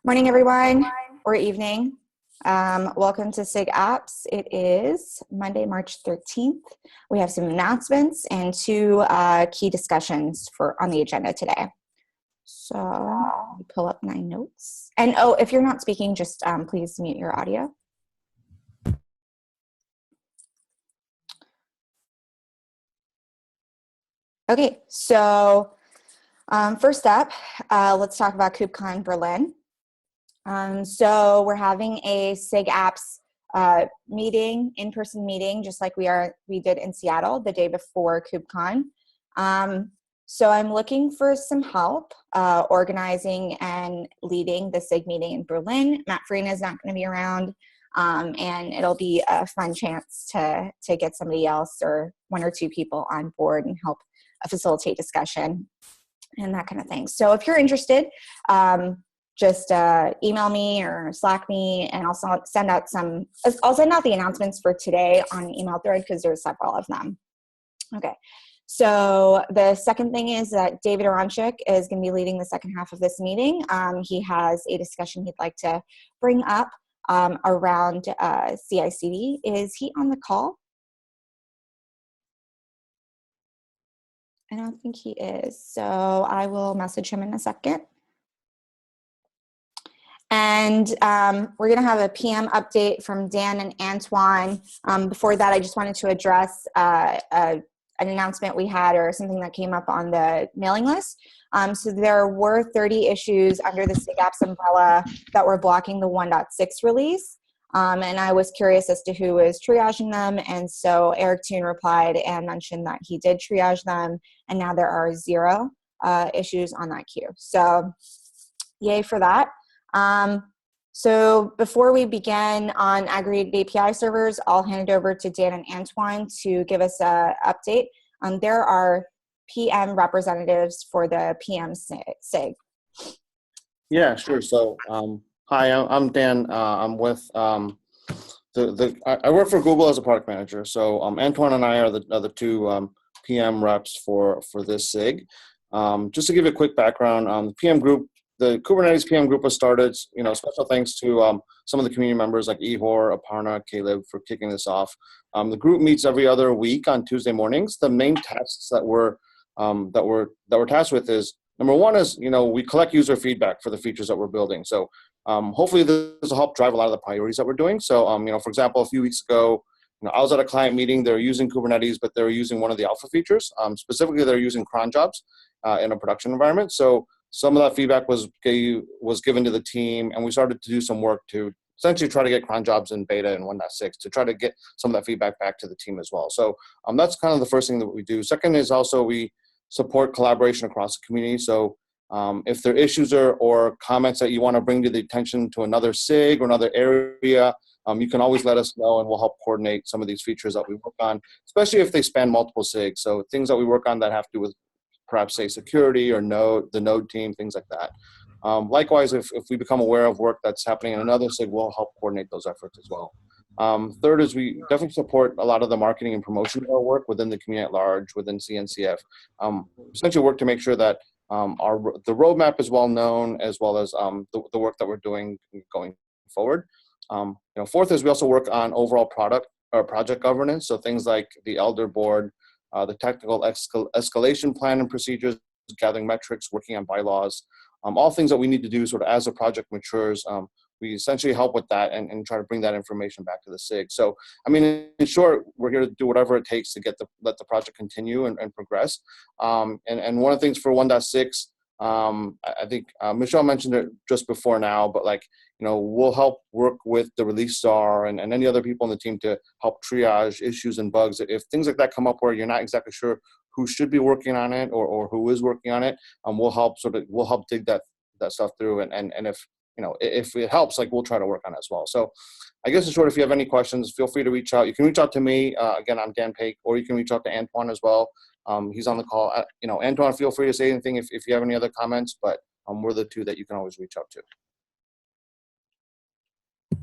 Morning, everyone, or evening. Welcome to SIG-Apps. It is Monday, March 13th. We have some announcements and two key discussions on the agenda today. So let me pull up my notes. And oh, if you're not speaking, just please mute your audio. Okay, so first up, let's talk about CoopCon Berlin. So we're having a SIG-Apps meeting, in-person meeting, just like we did in Seattle the day before CoopCon. So I'm looking for some help organizing and leading the SIG meeting in Berlin. Matt Farina is not going to be around, and it'll be a fun chance to get somebody else or one or two people on board and help facilitate discussion and that kind of thing. So if you're interested, just email me or Slack me, and I'll send out the announcements for today on an email thread because there's several of them. Okay, so the second thing is that David Aronchik is going to be leading the second half of this meeting. He has a discussion he'd like to bring up around CIPD. Is he on the call? I don't think he is, so I will message him in a second. And we're going to have a PM update from Dan and Antoine. Before that, I just wanted to address an announcement we had or something that came up on the mailing list. So there were 30 issues under the SIG-Apps umbrella that were blocking the 1.6 release. And I was curious as to who was triaging them. And so Eric Toon replied and mentioned that he did triage them. And now there are 0 issues on that queue. So yay for that. So before we begin on aggregated API servers, I'll hand it over to Dan and Antoine to give us an update. There are PM representatives for the PM SIG. Yeah, sure. So, hi, I'm Dan. I'm with I work for Google as a product manager. So Antoine and I are the two PM reps for this SIG. Just to give you a quick background, the PM group. The Kubernetes PM group was started, special thanks to some of the community members like Ihor, Aparna, Caleb for kicking this off. The group meets every other week on Tuesday mornings. The main tasks that we're tasked with is, number one is, we collect user feedback for the features that we're building. So hopefully this will help drive a lot of the priorities that we're doing. So, for example, a few weeks ago, I was at a client meeting. They were using Kubernetes, but they were using one of the alpha features. Specifically, they're using cron jobs in a production environment. So some of that feedback was given to the team, and we started to do some work to essentially try to get cron jobs in beta and 1.6 to try to get some of that feedback back to the team as well. So that's kind of the first thing that we do. Second is also we support collaboration across the community. So if there are issues or comments that you want to bring to the attention to another SIG or another area, you can always let us know, and we'll help coordinate some of these features that we work on, especially if they span multiple SIGs. So things that we work on that have to do with perhaps say security or the node team, things like that. Likewise, if we become aware of work that's happening in another SIG, we'll help coordinate those efforts as well. Third is we definitely support a lot of the marketing and promotion of our work within the community at large, within CNCF. Essentially work to make sure that the roadmap is well known, as well as the work that we're doing going forward. Fourth is we also work on overall project governance. So things like the elder board, the technical escalation plan and procedures, gathering metrics, working on bylaws, all things that we need to do sort of as the project matures. We essentially help with that and try to bring that information back to the SIG. So, in short, we're here to do whatever it takes to let the project continue and progress. And one of the things for 1.6, I think Michelle mentioned it just before now, but we'll help work with the release star and any other people on the team to help triage issues and bugs. If things like that come up where you're not exactly sure who should be working on it or who is working on it, we'll help dig that stuff through. And if it helps, we'll try to work on it as well. So I guess in short, if you have any questions, feel free to reach out. You can reach out to me. Again, I'm Dan Paik, or you can reach out to Antoine as well. He's on the call. Antoine, feel free to say anything if you have any other comments, but we're the two that you can always reach out to.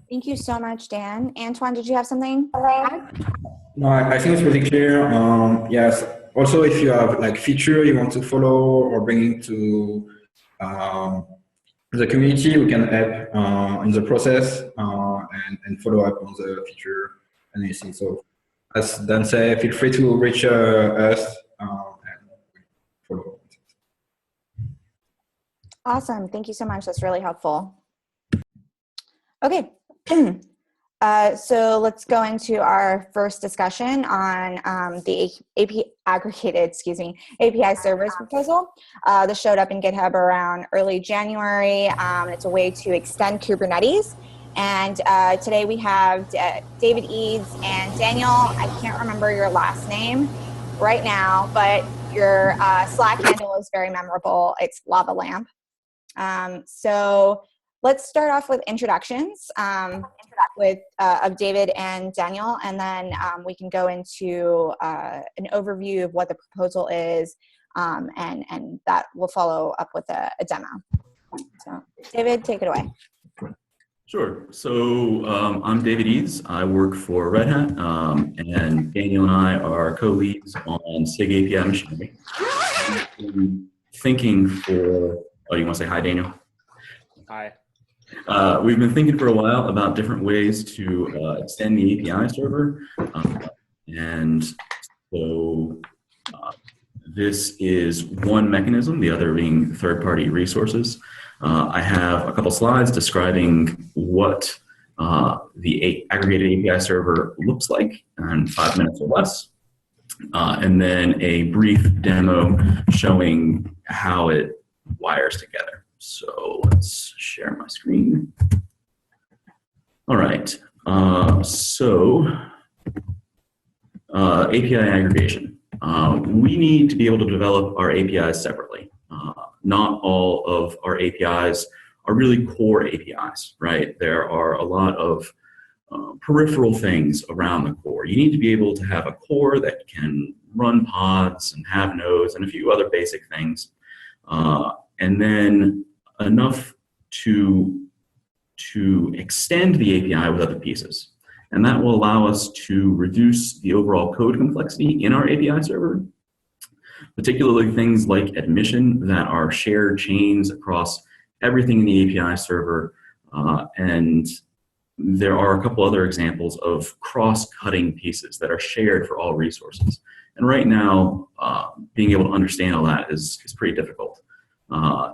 Thank you so much, Dan. Antoine, did you have something? No, I think it's pretty clear. Yes. Also, if you have feature you want to follow or bring to the community, we can help in the process and follow up on the feature analysis. So as Dan said, feel free to reach us and follow up. Awesome. Thank you so much. That's really helpful. Okay. So let's go into our first discussion on the aggregated API servers proposal. This showed up in GitHub around early January. It's a way to extend Kubernetes. And today we have David Eads and Daniel. I can't remember your last name right now, but your Slack handle is very memorable. It's Lava Lamp. So let's start off with introductions of David and Daniel, and then we can go into an overview of what the proposal is, and that will follow up with a demo. So David, take it away. Sure. So I'm David Eads. I work for Red Hat, and Daniel and I are co-leads on SIG API machinery. Thinking for, oh, you want to say hi, Daniel? Hi. We've been thinking for a while about different ways to extend the API server. And so this is one mechanism, the other being third-party resources. I have a couple slides describing what the aggregated API server looks like in 5 minutes or less. And then a brief demo showing how it wires together. So let's share my screen. All right. API aggregation. We need to be able to develop our APIs separately. Not all of our APIs are really core APIs, right? There are a lot of peripheral things around the core. You need to be able to have a core that can run pods and have nodes and a few other basic things. And then enough to extend the API with other pieces. And that will allow us to reduce the overall code complexity in our API server, particularly things like admission that are shared chains across everything in the API server. And there are a couple other examples of cross-cutting pieces that are shared for all resources. And right now, being able to understand all that is pretty difficult.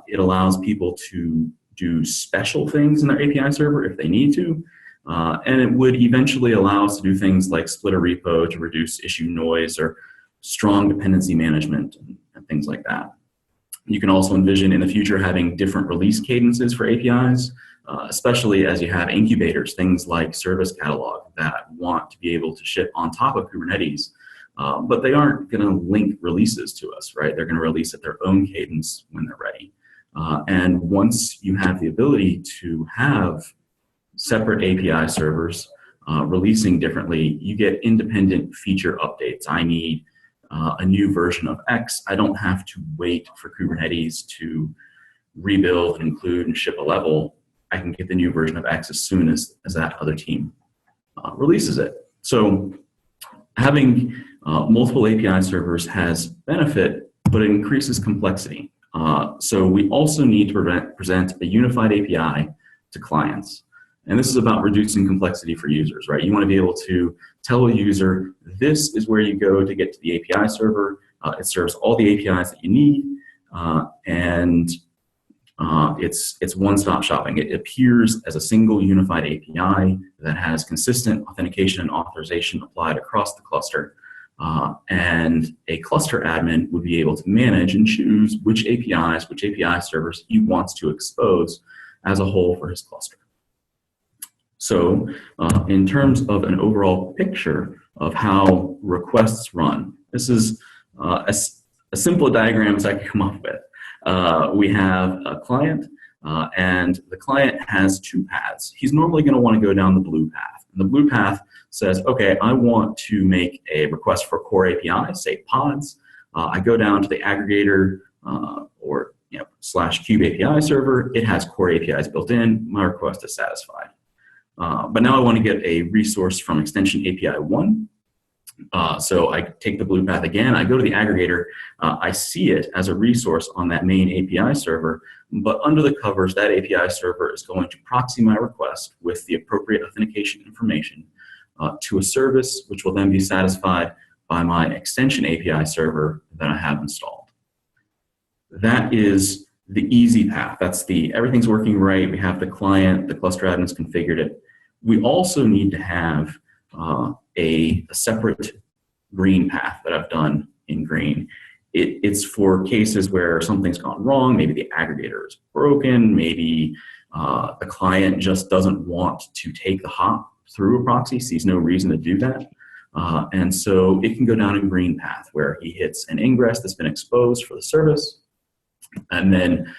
It allows people to do special things in their API server if they need to. And it would eventually allow us to do things like split a repo to reduce issue noise or strong dependency management and things like that. You can also envision in the future having different release cadences for APIs, especially as you have incubators, things like Service Catalog that want to be able to ship on top of Kubernetes. But they aren't going to link releases to us, right? They're going to release at their own cadence when they're ready. And once you have the ability to have separate API servers releasing differently, you get independent feature updates. I need a new version of X. I don't have to wait for Kubernetes to rebuild and include and ship a level. I can get the new version of X as soon as that other team releases it. So having multiple API servers has benefit, but it increases complexity. So we also need to present a unified API to clients. And this is about reducing complexity for users, right? You want to be able to tell a user, this is where you go to get to the API server. It serves all the APIs that you need. And it's one-stop shopping. It appears as a single unified API that has consistent authentication and authorization applied across the cluster. And a cluster admin would be able to manage and choose which APIs, which API servers he wants to expose as a whole for his cluster. So in terms of an overall picture of how requests run, this is a simple diagram as I can come up with. We have a client, and the client has two paths. He's normally going to want to go down the blue path. And the blue path says, okay, I want to make a request for core API, say pods. I go down to the aggregator or /cube API server. It has core APIs built in. My request is satisfied. But now I want to get a resource from extension API 1. So I take the blue path again. I go to the aggregator. I see it as a resource on that main API server, But under the covers, that API server is going to proxy my request with the appropriate authentication information to a service, which will then be satisfied by my extension API server that I have installed. That is the easy path. That's everything's working right. We have the client, the cluster admins configured it. We also need to have a separate green path that I've done in green. It's for cases where something's gone wrong. Maybe the aggregator is broken. Maybe the client just doesn't want to take the hop through a proxy, sees no reason to do that. And so it can go down a green path where he hits an ingress that's been exposed for the service and then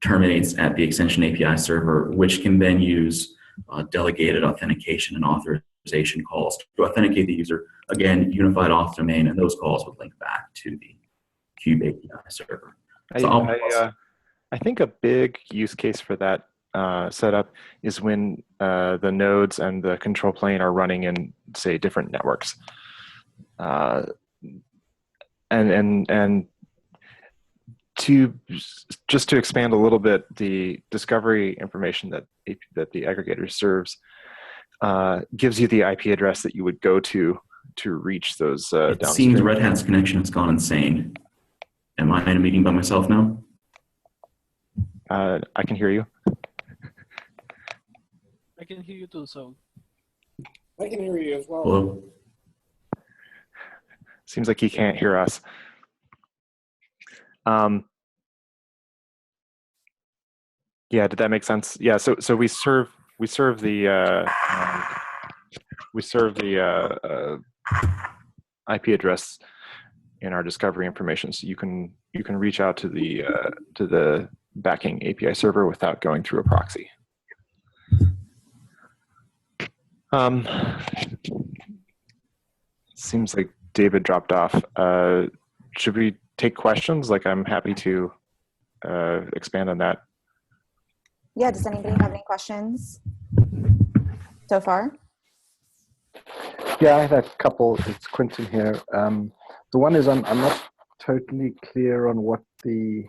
terminates at the extension API server, which can then use delegated authentication and authorization calls to authenticate the user. Again, unified auth domain, and those calls would link back to the Kube API server. So I think a big use case for that setup is when the nodes and the control plane are running in, say, different networks. And to just to expand a little bit, the discovery information that the aggregator serves gives you the IP address that you would go to reach those it downstream. seems Red Hat's connection has gone insane. Am I in a meeting by myself now? I can hear you. I can hear you too, so. I can hear you as well. Hello? Seems like he can't hear us. Yeah, did that make sense? Yeah, so we serve the IP address in our discovery information, so you can reach out to the backing API server without going through a proxy. Seems like David dropped off. Should we take questions? Like, I'm happy to expand on that. Yeah, does anybody have any questions so far? Yeah, I have a couple. It's Quentin here. The one is I'm not totally clear on what the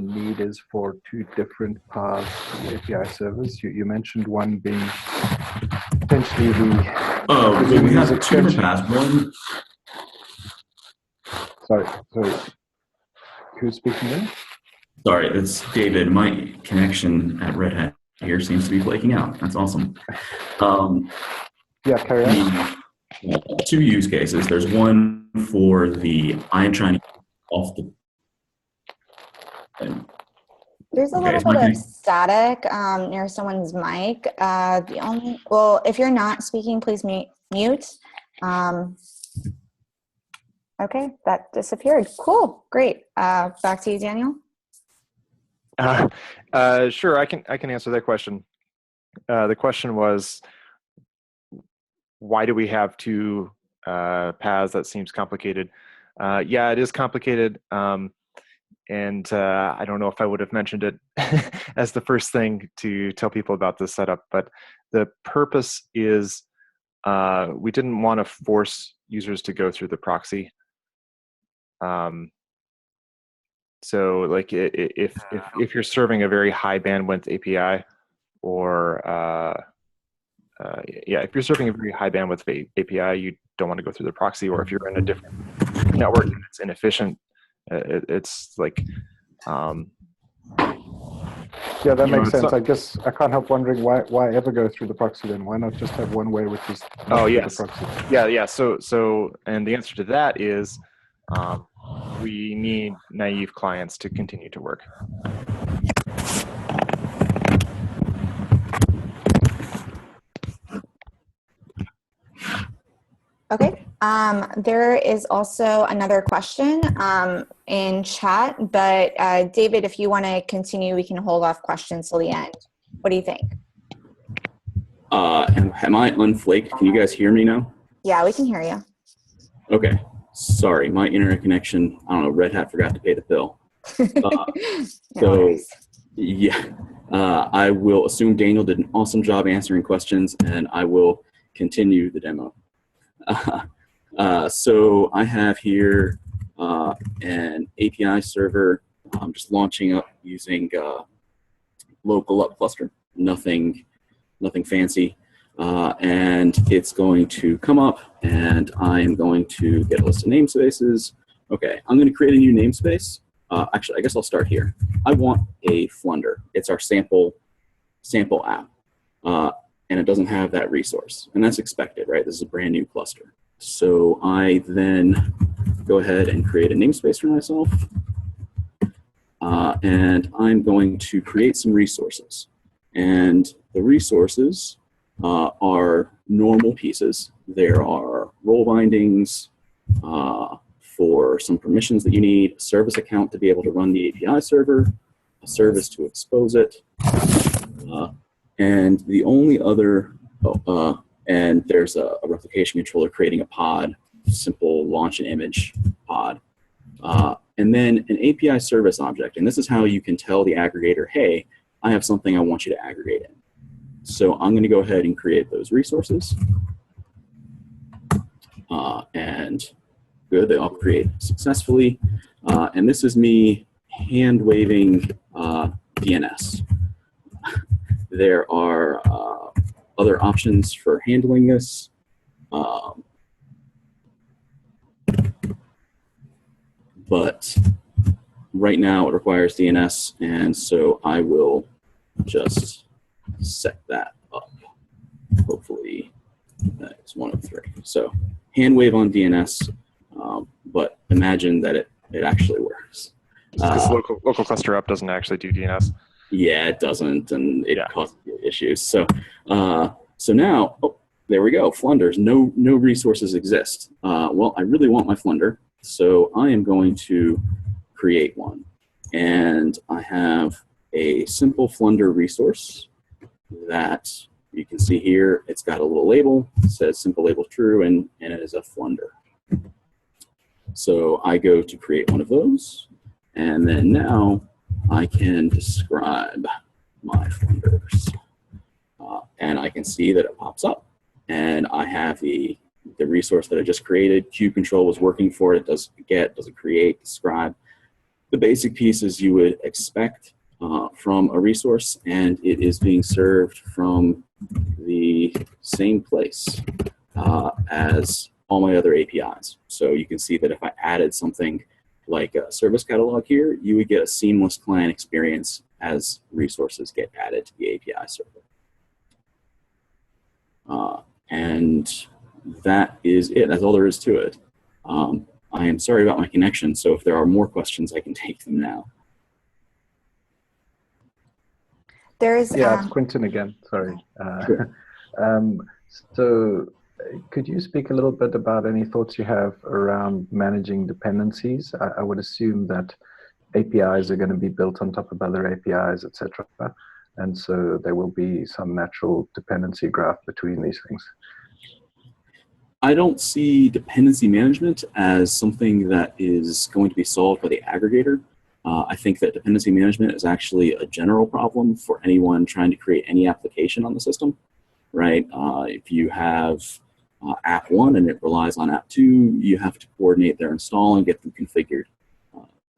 need is for two different paths to the API servers. You mentioned one being potentially the... Oh, so we have two different paths. One, Sorry. Who's speaking there? sorry, it's David. My connection at Red Hat here seems to be flaking out. That's awesome. Yeah, carry on. Two use cases. There's one for I'm trying to get off the... There's a little bit of static near someone's mic. If you're not speaking, please mute. Okay, that disappeared. Cool, great. Back to you, Daniel. Sure, I can answer that question. The question was, why do we have two paths? That seems complicated. Yeah, it is complicated. And I don't know if I would have mentioned it as the first thing to tell people about this setup, but the purpose is we didn't want to force users to go through the proxy. So like if you're serving a very high bandwidth API, or if you're serving a very high bandwidth API, you don't want to go through the proxy, or if you're in a different network and it's inefficient, it's like yeah, that makes sense. I guess I can't help wondering why ever go through the proxy then? Why not just have one way, which is yes, the proxy? yeah. So and the answer to that is we need naive clients to continue to work. Okay. There is also another question in chat, but David, if you want to continue, we can hold off questions till the end. What do you think? Am I unflaked? Can you guys hear me now? Yeah, we can hear you. Okay. Sorry, my internet connection, I don't know, Red Hat forgot to pay the bill. Yeah, I will assume Daniel did an awesome job answering questions, and I will continue the demo. So I have here an API server I'm just launching up using local up cluster, nothing fancy. And it's going to come up, and I am going to get a list of namespaces. Okay, I'm going to create a new namespace. Actually, I guess I'll start here. I want a Flunder. It's our sample app, and it doesn't have that resource, and that's expected, right? This is a brand new cluster. So I then go ahead and create a namespace for myself, and I'm going to create some resources. And the resources are normal pieces. There are role bindings for some permissions that you need, a service account to be able to run the API server, a service to expose it, and the only other, and there's a replication controller creating a pod, simple launch an image pod, and then an API service object. And this is how you can tell the aggregator, hey, I have something I want you to aggregate in. So I'm going to go ahead and create those resources. And good, they all create successfully. And this is me hand waving DNS. There are other options for handling this. But right now it requires DNS, and so I will just set that up. Hopefully that's one of three. So hand wave on DNS, but imagine that it actually works. This local cluster up doesn't actually do DNS. Yeah, it doesn't, and it causes issues. So so now, oh, there we go. Flunders, no resources exist. Well, I really want my Flunder, so I am going to create one. And I have a simple Flunder resource that you can see here. It's got a little label. It says simple label true, and it is a Flunder. So I go to create one of those, and then now I can describe my Flunders. And I can see that it pops up. And I have the resource that I just created. Kube control was working for it. It does get, does it create, describe. The basic pieces you would expect from a resource, and it is being served from the same place as all my other APIs. So you can see that if I added something like a service catalog here, you would get a seamless client experience as resources get added to the API server. And that is it. That's all there is to it. I am sorry about my connection, so if there are more questions, I can take them now. There's it's Quentin again. Sorry. Sure. So could you speak a little bit about any thoughts you have around managing dependencies? I would assume that APIs are going to be built on top of other APIs, etc. And so there will be some natural dependency graph between these things. I don't see dependency management as something that is going to be solved by the aggregator. I think that dependency management is actually a general problem for anyone trying to create any application on the system, right? If you have app 1 and it relies on app 2, you have to coordinate their install and get them configured.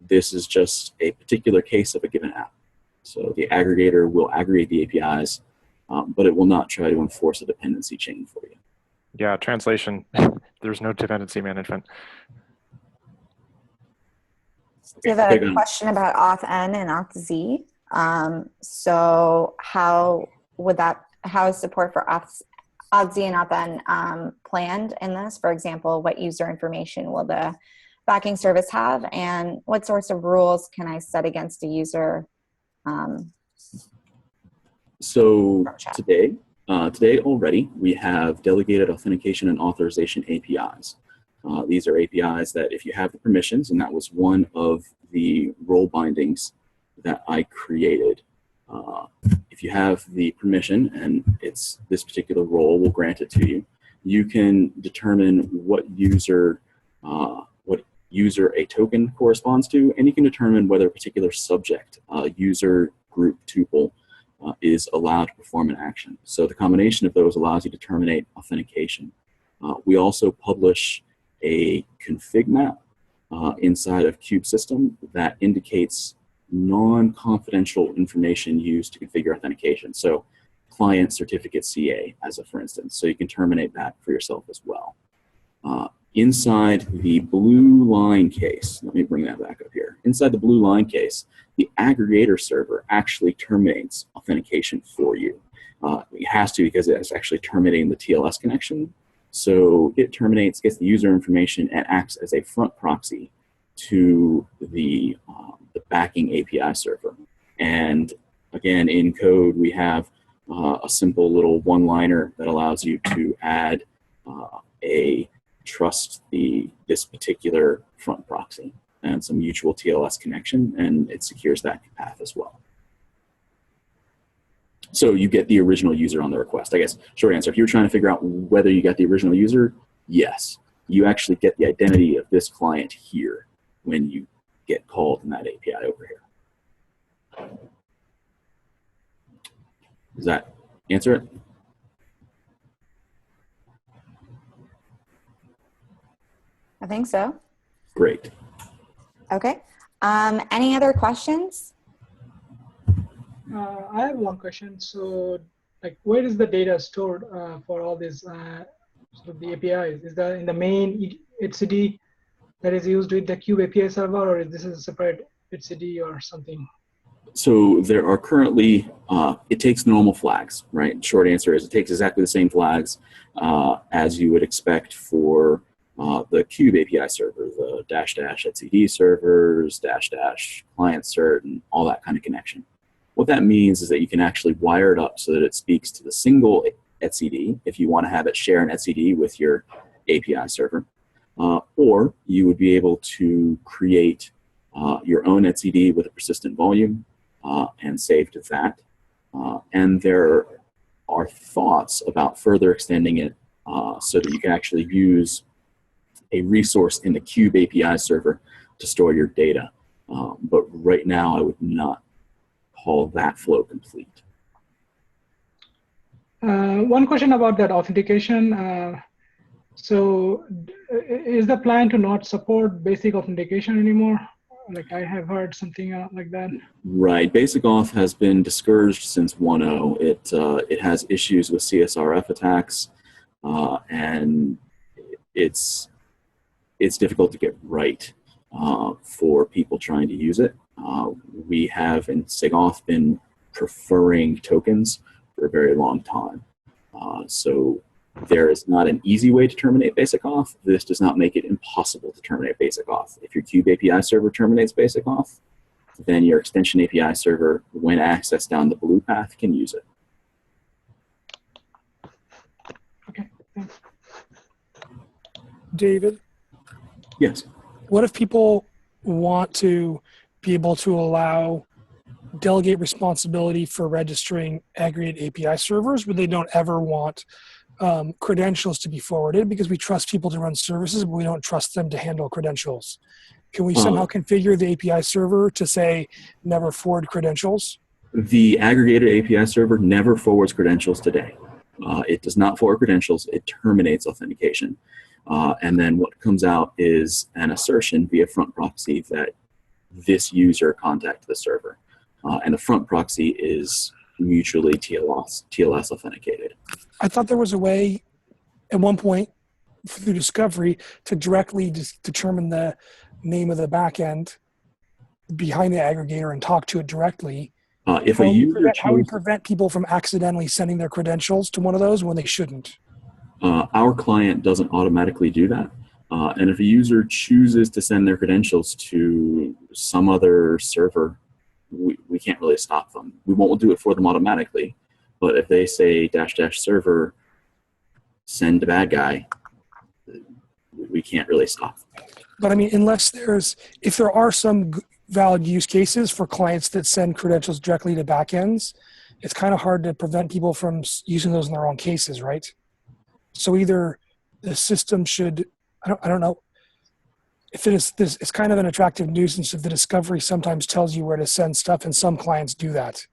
This is just a particular case of a given app. So the aggregator will aggregate the APIs, but it will not try to enforce a dependency chain for you. Yeah, translation, there's no dependency management. We have a question about auth-N and auth-Z. So how is support for auth-Z and auth-N planned in this? For example, what user information will the backing service have, and what sorts of rules can I set against a user? So today already, we have delegated authentication and authorization APIs. These are APIs that if you have the permissions, and that was one of the role bindings that I created. If you have the permission and it's this particular role will grant it to you, you can determine what user a token corresponds to, and you can determine whether a particular subject, user group tuple, is allowed to perform an action. So the combination of those allows you to terminate authentication. We also publish a config map inside of Kube system that indicates non-confidential information used to configure authentication. So client certificate CA, as a for instance. So you can terminate that for yourself as well. Inside the blue line case, let me bring that back up here. Inside the blue line case, the aggregator server actually terminates authentication for you. It has to, because it's actually terminating the TLS connection. So it terminates, gets the user information, and acts as a front proxy to the backing API server. And again, in code, we have a simple little one-liner that allows you to add a trust this particular front proxy and some mutual TLS connection, and it secures that path as well. So you get the original user on the request. I guess, short answer, if you're trying to figure out whether you got the original user, yes. You actually get the identity of this client here when you get called in that API over here. Does that answer it? I think so. Great. Okay. Any other questions? I have one question. So, like, where is the data stored for all these sort of the APIs? Is that in the main etcd that is used with the Kube API server, or is this a separate etcd or something? So there are currently, it takes normal flags, right? Short answer is it takes exactly the same flags as you would expect for the Kube API server, the -- etcd servers, -- client cert, and all that kind of connection. What that means is that you can actually wire it up so that it speaks to the single etcd if you want to have it share an etcd with your API server. Or you would be able to create your own etcd with a persistent volume and save to that. And there are thoughts about further extending it so that you can actually use a resource in the Kube API server to store your data. But right now, I would not call that flow complete. One question about that authentication. So is the plan to not support basic authentication anymore? Like, I have heard something like that. Right. Basic auth has been discouraged since 1.0. It has issues with CSRF attacks, and it's difficult to get right for people trying to use it. We have in SIG-Auth been preferring tokens for a very long time. So there is not an easy way to terminate basic auth. This does not make it impossible to terminate basic auth. If your Kube API server terminates basic auth, then your extension API server, when accessed down the blue path, can use it. Okay, thanks. David, Yes. what if people want to be able to delegate responsibility for registering aggregate API servers, but they don't ever want credentials to be forwarded because we trust people to run services, but we don't trust them to handle credentials? Can we somehow configure the API server to say never forward credentials? The aggregated API server never forwards credentials today. It does not forward credentials. It terminates authentication. And then what comes out is an assertion via front proxy that this user contacted the server. And the front proxy is mutually TLS authenticated. I thought there was a way at one point through discovery to directly determine the name of the backend behind the aggregator and talk to it directly. If how a user how we prevent people from accidentally sending their credentials to one of those when they shouldn't? Our client doesn't automatically do that. And if a user chooses to send their credentials to some other server, we can't really stop them. We won't do it for them automatically. But if they say -- server, send to bad guy, we can't really stop them. But I mean, if there are some valid use cases for clients that send credentials directly to backends, it's kind of hard to prevent people from using those in their own cases, right? So either the system should, I don't know, if it is this, it's kind of an attractive nuisance if the discovery sometimes tells you where to send stuff, and some clients do that.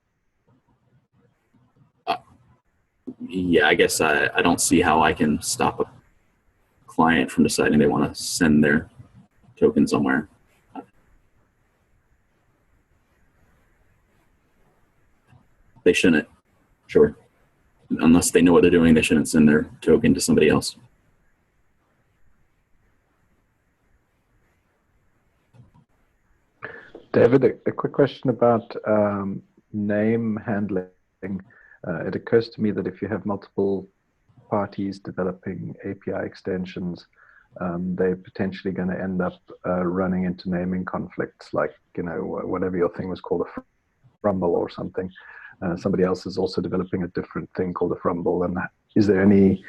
Yeah, I guess I don't see how I can stop a client from deciding they want to send their token somewhere. they shouldn't. Sure. Unless they know what they're doing, they shouldn't send their token to somebody else. David, a quick question about name handling. It occurs to me that if you have multiple parties developing API extensions, they're potentially going to end up running into naming conflicts, like, you know, whatever your thing was called, a frumble or something. Somebody else is also developing a different thing called a frumble. And is there any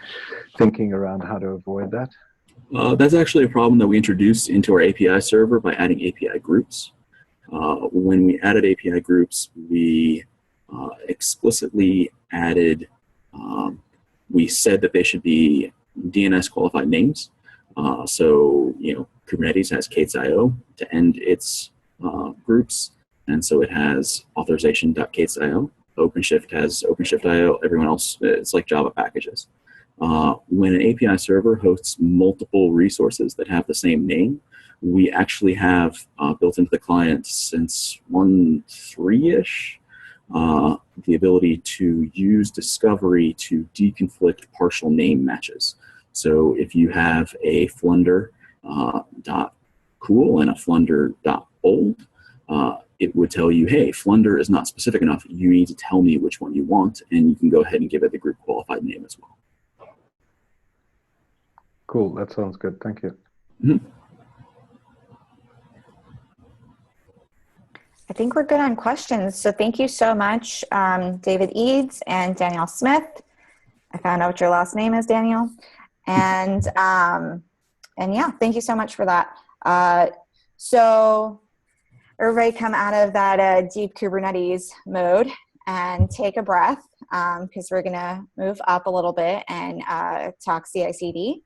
thinking around how to avoid that? That's actually a problem that we introduced into our API server by adding API groups. When we added API groups, we explicitly added, we said that they should be DNS qualified names. So, you know, Kubernetes has k8s.io to end its groups. And so it has authorization.k8s.io. OpenShift has OpenShift.io. Everyone else, it's like Java packages. When an API server hosts multiple resources that have the same name, we actually have built into the client since 1.3-ish the ability to use discovery to deconflict partial name matches. So if you have a flunder .cool and a flunder.old, it would tell you, hey, flunder is not specific enough. You need to tell me which one you want, and you can go ahead and give it the group qualified name as well. Cool, that sounds good. Thank you. Mm-hmm. I think we're good on questions. So thank you so much, David Eads and Danielle Smith. I found out what your last name is, Daniel. And yeah, thank you so much for that. So everybody come out of that deep Kubernetes mode and take a breath, because we're gonna move up a little bit and talk CICD.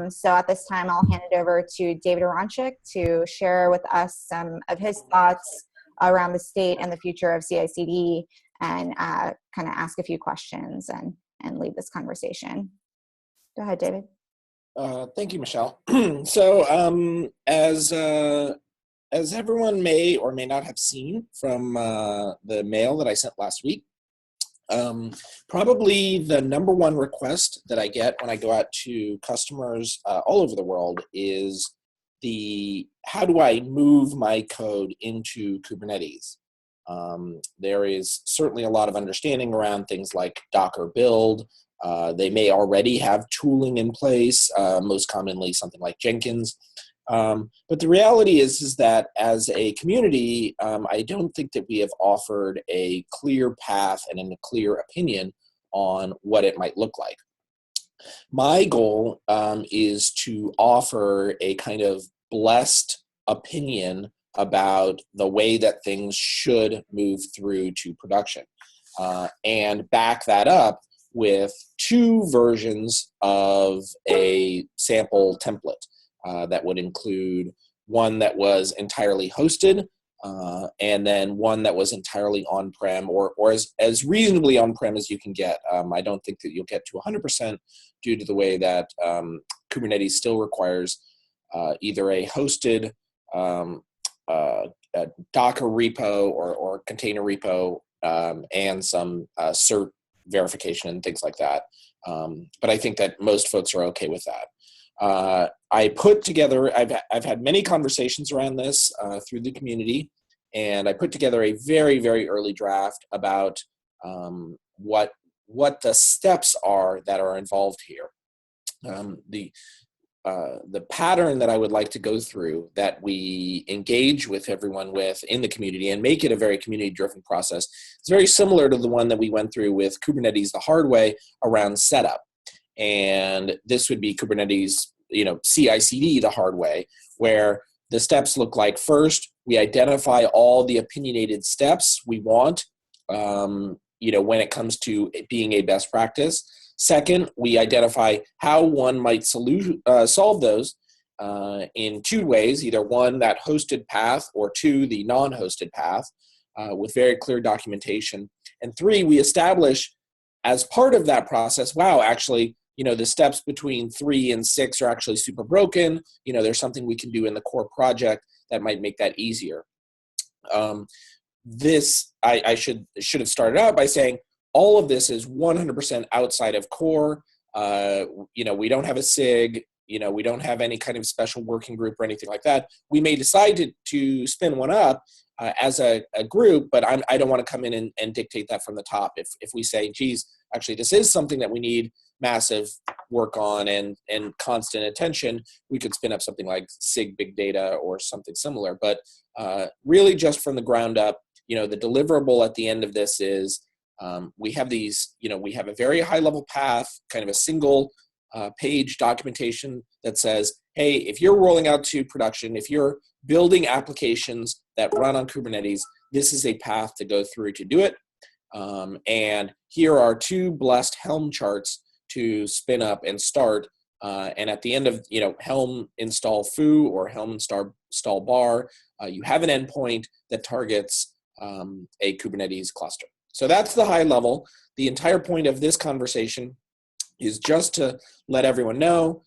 So at this time, I'll hand it over to David Aronchik to share with us some of his thoughts around the state and the future of CICD, and kind of ask a few questions and lead this conversation. Go ahead, David. Thank you, Michelle. So as everyone may or may not have seen from the mail that I sent last week, probably the #1 request that I get when I go out to customers all over the world is how do I move my code into Kubernetes? There is certainly a lot of understanding around things like Docker build. They may already have tooling in place, most commonly something like Jenkins. But the reality is that as a community, I don't think that we have offered a clear path and a clear opinion on what it might look like. My goal is to offer a kind of blessed opinion about the way that things should move through to production, and back that up with 2 versions of a sample template that would include one that was entirely hosted, and then one that was entirely on-prem, or as reasonably on-prem as you can get. I don't think that you'll get to 100% due to the way that Kubernetes still requires either a hosted a Docker repo or container repo, and some cert verification and things like that. But I think that most folks are okay with that. I put together, I've had many conversations around this through the community, and I put together a very, very early draft about what the steps are that are involved here. The pattern that I would like to go through, that we engage with everyone with in the community and make it a very community-driven process, is very similar to the one that we went through with Kubernetes the hard way around setup. And this would be Kubernetes, CICD the hard way, where the steps look like: first, we identify all the opinionated steps we want, when it comes to it being a best practice. Second, we identify how one might solve those in 2 ways: either 1, that hosted path, or 2, the non-hosted path, with very clear documentation. And 3, we establish as part of that process, the steps between 3 and 6 are actually super broken. There's something we can do in the core project that might make that easier. this, I should have started out by saying all of this is 100% outside of core. We don't have a SIG. We don't have any kind of special working group or anything like that. We may decide to spin one up as a group, but I don't want to come in and dictate that from the top. If we say, geez, actually this is something that we need massive work on and constant attention, we could spin up something like SIG Big Data or something similar. But really just from the ground up, the deliverable at the end of this is we have these, we have a very high level path, kind of a single page documentation that says, hey, if you're rolling out to production, if you're building applications that run on Kubernetes, this is a path to go through to do it. And here are 2 blessed Helm charts to spin up and start. And at the end of, Helm install foo or Helm install bar, you have an endpoint that targets a Kubernetes cluster. So that's the high level. The entire point of this conversation is just to let everyone know,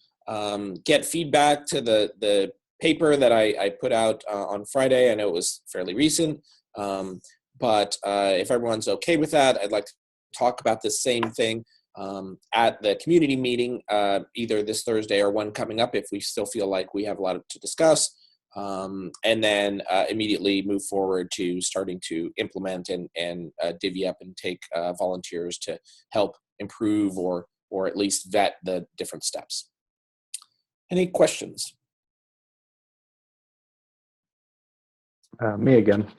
get feedback to the paper that I put out on Friday. I know it was fairly recent, but if everyone's okay with that, I'd like to talk about the same thing at the community meeting, either this Thursday or one coming up if we still feel like we have a lot to discuss, and then immediately move forward to starting to implement and divvy up and take volunteers to help improve or at least vet the different steps. Any questions? Me again.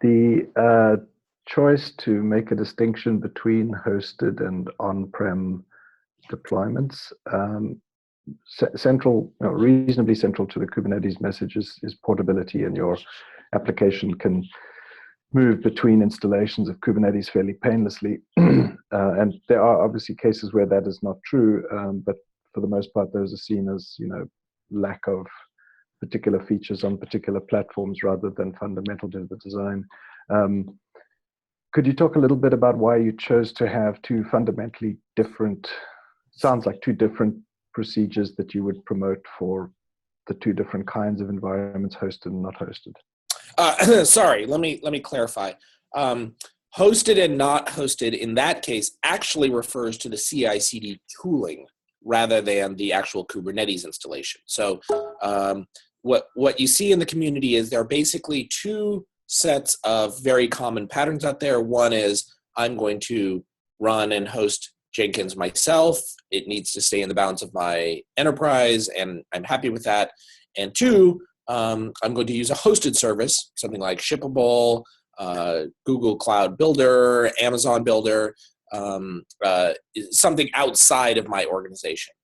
The choice to make a distinction between hosted and on-prem deployments, reasonably central to the Kubernetes message is portability, and your application can move between installations of Kubernetes fairly painlessly. And there are obviously cases where that is not true, but for the most part, those are seen as lack of particular features on particular platforms rather than fundamental to the design. Could you talk a little bit about why you chose to have 2 fundamentally different, sounds like 2 different procedures that you would promote for the 2 different kinds of environments, hosted and not hosted? Sorry, let me clarify. Hosted and not hosted in that case actually refers to the CI/CD tooling rather than the actual Kubernetes installation. So what you see in the community is there are basically 2 sets of very common patterns out there. One is I'm going to run and host Jenkins myself. It needs to stay in the bounds of my enterprise, and I'm happy with that. And 2, I'm going to use a hosted service, something like Shippable, Google Cloud Builder, Amazon Builder, something outside of my organization.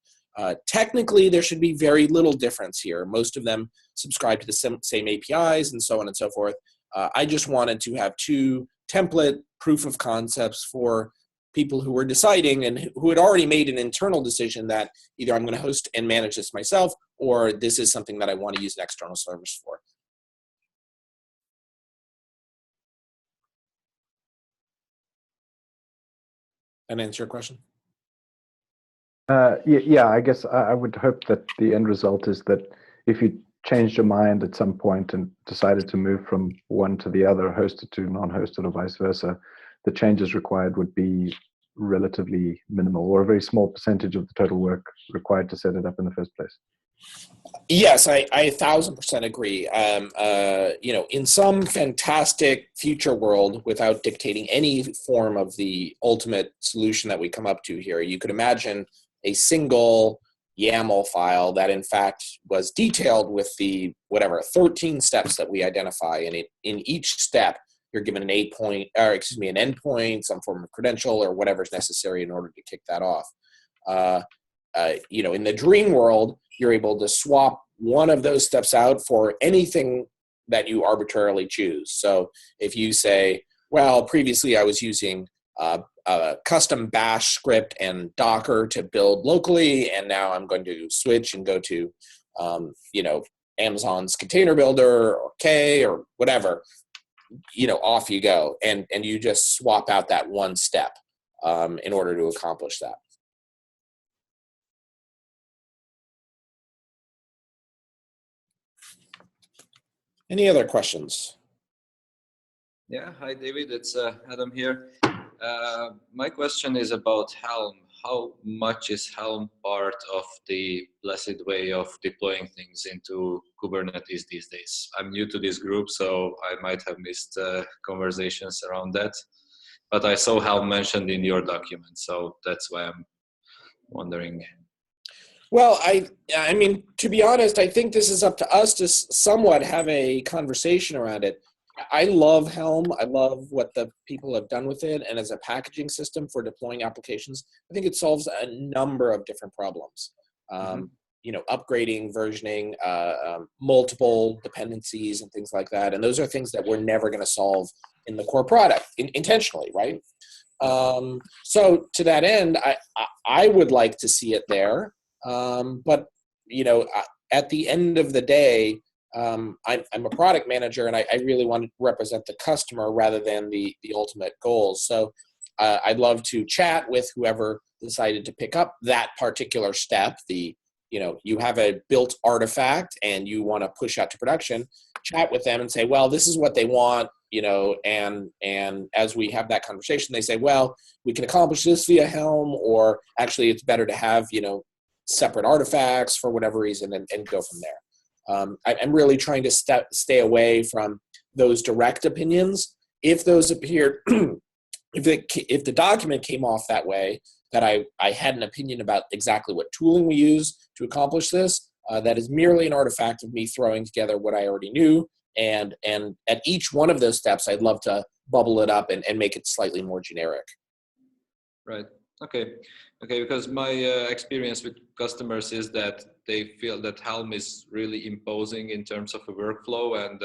Technically, there should be very little difference here. Most of them subscribe to the same APIs and so on and so forth. I just wanted to have 2 template proof of concepts for people who were deciding and who had already made an internal decision that either I'm going to host and manage this myself, or this is something that I want to use an external service for. That answer your question? Yeah, I guess I would hope that the end result is that if you changed your mind at some point and decided to move from one to the other, hosted to non-hosted or vice versa, the changes required would be relatively minimal, or a very small percentage of the total work required to set it up in the first place. Yes, I 1000% agree. In some fantastic future world, without dictating any form of the ultimate solution that we come up to here, you could imagine a single YAML file that in fact was detailed with the 13 steps that we identify, and in each step you're given an endpoint, some form of credential, or whatever's necessary in order to kick that off. In the dream world, you're able to swap one of those steps out for anything that you arbitrarily choose. So if you say, well, previously I was using a custom bash script and Docker to build locally, and now I'm going to switch and go to, Amazon's container builder or K or whatever, off you go. And you just swap out that one step in order to accomplish that. Any other questions? Yeah, hi David, it's Adam here. My question is about Helm. How much is Helm part of the blessed way of deploying things into Kubernetes these days? I'm new to this group, so I might have missed conversations around that. But I saw Helm mentioned in your document, so that's why I'm wondering. Well, I mean, to be honest, I think this is up to us to somewhat have a conversation around it. I love Helm. I love what the people have done with it. And as a packaging system for deploying applications, I think it solves a number of different problems. You know, upgrading, versioning, multiple dependencies and things like that. And those are things that we're never going to solve in the core product intentionally, right? So to that end, I would like to see it there. But, you know, at the end of the day, I'm a product manager, and I really want to represent the customer rather than the ultimate goals. So I'd love to chat with whoever decided to pick up that particular step. You know, you have a built artifact and you want to push out to production, chat with them and say, well, this is what they want, you know, and as we have that conversation, they say, well, we can accomplish this via Helm, or actually it's better to have, you know, separate artifacts for whatever reason and go from there. I'm really trying to stay away from those direct opinions. If those appeared, if the document came off that way, that I had an opinion about exactly what tooling we use to accomplish this, that is merely an artifact of me throwing together what I already knew. And at each one of those steps, I'd love to bubble it up and make it slightly more generic. Right. Okay, because my experience with customers is that they feel that Helm is really imposing in terms of a workflow, and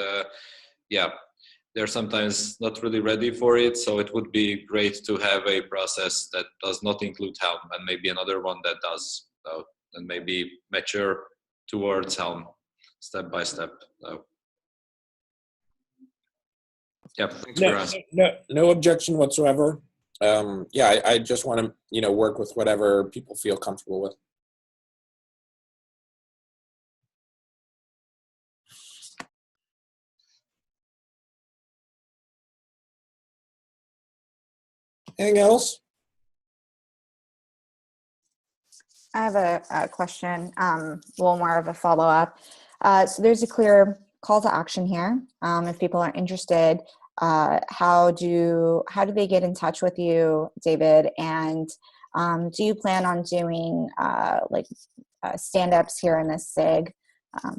yeah, they're sometimes not really ready for it. So it would be great to have a process that does not include Helm, and maybe another one that does, and maybe mature towards Helm step by step. Yeah, thanks for asking. No objection whatsoever. Yeah, I just want to, you know, work with whatever people feel comfortable with. Anything else? I have a question, a little more of a follow-up. So there's a clear call to action here. If people are interested, how do they get in touch with you, David? And do you plan on doing like stand-ups here in this SIG? Do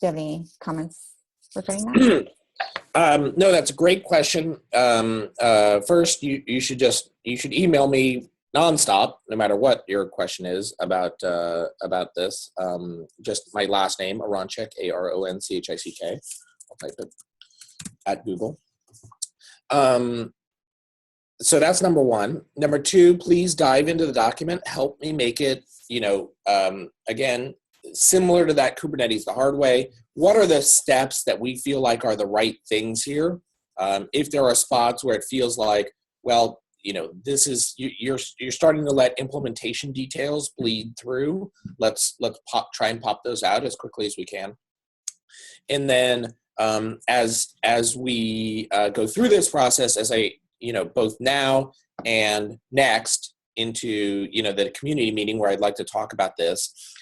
you have any comments regarding that? No, that's a great question. First, you should email me nonstop, no matter what your question is about this. Just my last name, Aronchik, Aronchick. I'll type it at Google. So that's number one. Number two, please dive into the document. Help me make it, you know, again, similar to that Kubernetes the hard way. What are the steps that we feel like are the right things here? If there are spots where it feels like, well, you know, this is you're starting to let implementation details bleed through. Let's try and pop those out as quickly as we can. And then as we go through this process, as I, you know, both now and next into, you know, the community meeting where I'd like to talk about this,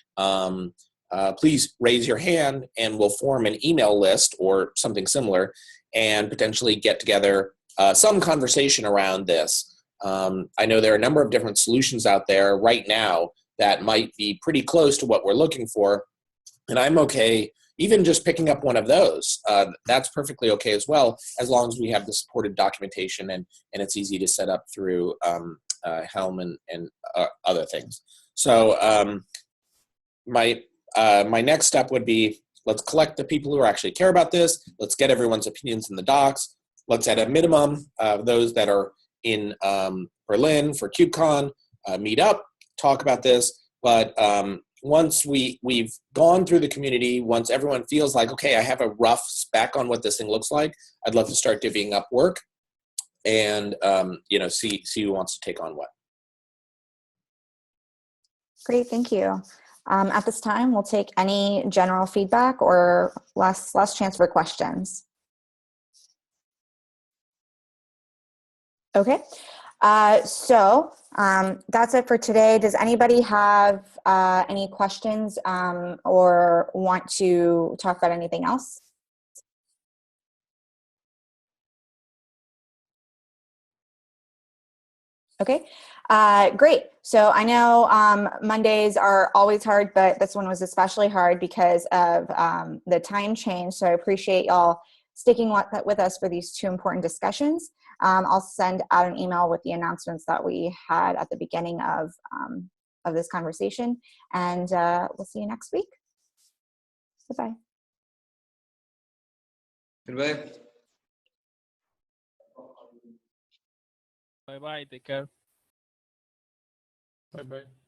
please raise your hand and we'll form an email list or something similar and potentially get together some conversation around this. I know there are a number of different solutions out there right now that might be pretty close to what we're looking for, and I'm okay even just picking up one of those. That's perfectly okay as well, as long as we have the supported documentation and it's easy to set up through Helm and other things. So my next step would be, let's collect the people who actually care about this. Let's get everyone's opinions in the docs. Let's at a minimum, those that are in Berlin for KubeCon, meet up, talk about this. But once we've gone through the community, once everyone feels like, okay, I have a rough spec on what this thing looks like, I'd love to start divvying up work and you know, see who wants to take on what. Great, thank you. At this time, we'll take any general feedback or last chance for questions. Okay. That's it for today. Does anybody have any questions or want to talk about anything else? Okay, great. So I know Mondays are always hard, but this one was especially hard because of the time change. So I appreciate y'all sticking with us for these two important discussions. I'll send out an email with the announcements that we had at the beginning of this conversation, and we'll see you next week. Goodbye. Goodbye. Bye bye. Take care. Bye bye.